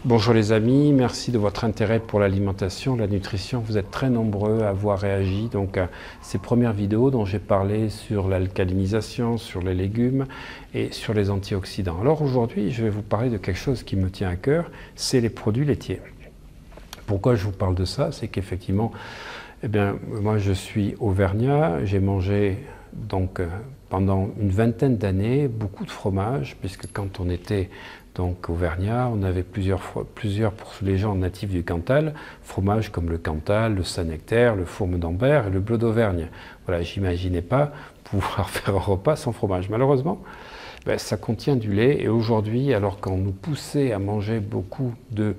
Bonjour les amis, merci de votre intérêt pour l'alimentation, la nutrition. Vous êtes très nombreux à avoir réagi donc à ces premières vidéos dont j'ai parlé sur l'alcalinisation, sur les légumes et sur les antioxydants. Alors aujourd'hui, je vais vous parler de quelque chose qui me tient à cœur, c'est les produits laitiers. Pourquoi je vous parle de ça? C'est qu'effectivement, moi je suis auvergnat, j'ai mangé donc pendant une vingtaine d'années beaucoup de fromage, puisque quand on était donc auvergnat, on avait plusieurs pour les gens natifs du Cantal, fromages comme le Cantal, le Saint-Nectaire, le Fourme d'Ambert et le Bleu d'Auvergne. Voilà, j'imaginais pas pouvoir faire un repas sans fromage. Malheureusement, ça contient du lait, et aujourd'hui, alors qu'on nous poussait à manger beaucoup de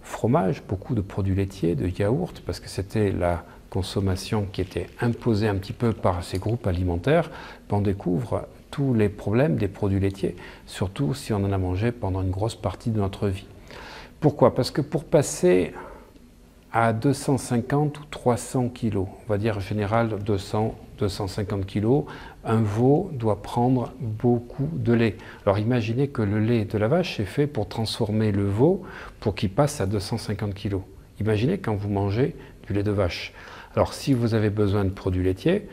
fromage, beaucoup de produits laitiers, de yaourts, parce que c'était la consommation qui était imposée un petit peu par ces groupes alimentaires, on découvre tous les problèmes des produits laitiers, surtout si on en a mangé pendant une grosse partie de notre vie. Pourquoi? Parce que pour passer à 250 ou 300 kg, on va dire en général 200-250 kg, un veau doit prendre beaucoup de lait. Alors imaginez que le lait de la vache est fait pour transformer le veau pour qu'il passe à 250 kg. Imaginez quand vous mangez du lait de vache. Alors si vous avez besoin de produits laitiers,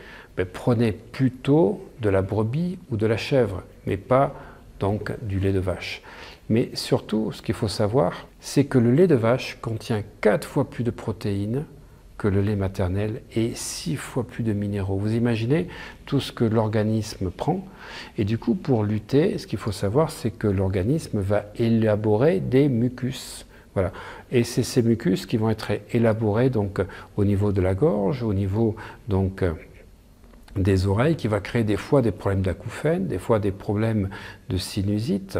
prenez plutôt de la brebis ou de la chèvre, mais pas donc du lait de vache. Mais surtout, ce qu'il faut savoir, c'est que le lait de vache contient 4 fois plus de protéines que le lait maternel et 6 fois plus de minéraux. Vous imaginez tout ce que l'organisme prend, et du coup, pour lutter, ce qu'il faut savoir, c'est que l'organisme va élaborer des mucus. Voilà. Et c'est ces mucus qui vont être élaborés donc au niveau de la gorge, au niveau donc des oreilles, qui va créer des fois des problèmes d'acouphènes, des fois des problèmes de sinusite.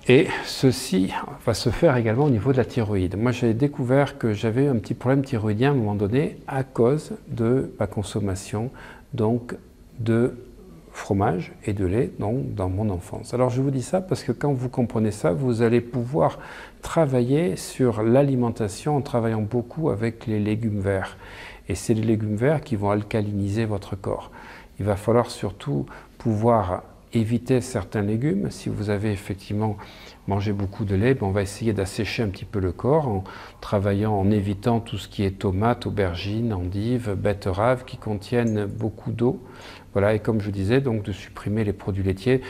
Et ceci va se faire également au niveau de la thyroïde. Moi, j'ai découvert que j'avais un petit problème thyroïdien à un moment donné à cause de ma consommation donc de fromage et de lait donc, dans mon enfance. Alors je vous dis ça parce que quand vous comprenez ça, vous allez pouvoir travailler sur l'alimentation en travaillant beaucoup avec les légumes verts. Et c'est les légumes verts qui vont alcaliniser votre corps. Il va falloir surtout pouvoir éviter certains légumes. Si vous avez effectivement mangé beaucoup de lait, on va essayer d'assécher un petit peu le corps en travaillant, en évitant tout ce qui est tomates, aubergines, endives, betteraves qui contiennent beaucoup d'eau. Voilà, et comme je disais, donc de supprimer les produits laitiers,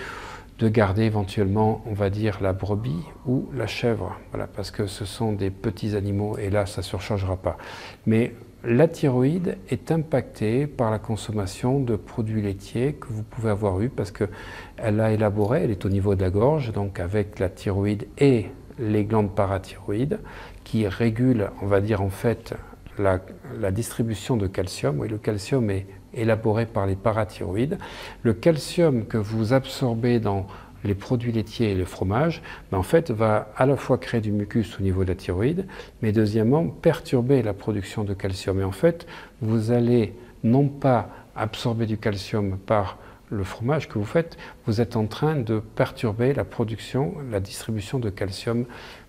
de garder éventuellement, on va dire, la brebis ou la chèvre, voilà, parce que ce sont des petits animaux et là, ça ne surchargera pas. Mais la thyroïde est impactée par la consommation de produits laitiers que vous pouvez avoir eu parce qu'elle a élaboré, elle est au niveau de la gorge, donc avec la thyroïde et les glandes parathyroïdes qui régulent, on va dire en fait, la distribution de calcium. Oui, le calcium est élaboré par les parathyroïdes. Le calcium que vous absorbez dans les produits laitiers et le fromage, en fait, va à la fois créer du mucus au niveau de la thyroïde, mais deuxièmement, perturber la production de calcium. Et en fait, vous allez non pas absorber du calcium par le fromage que vous faites, vous êtes en train de perturber la production, la distribution de calcium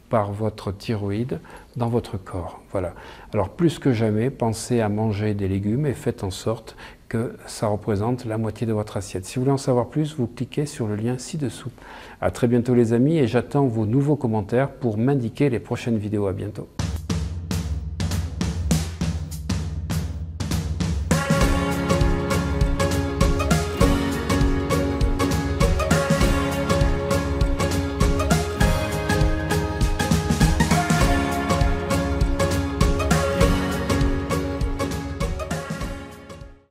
par votre thyroïde dans votre corps. Voilà. Alors plus que jamais, pensez à manger des légumes et faites en sorte que ça représente la moitié de votre assiette. Si vous voulez en savoir plus, vous cliquez sur le lien ci-dessous. À très bientôt les amis, et j'attends vos nouveaux commentaires pour m'indiquer les prochaines vidéos. À bientôt.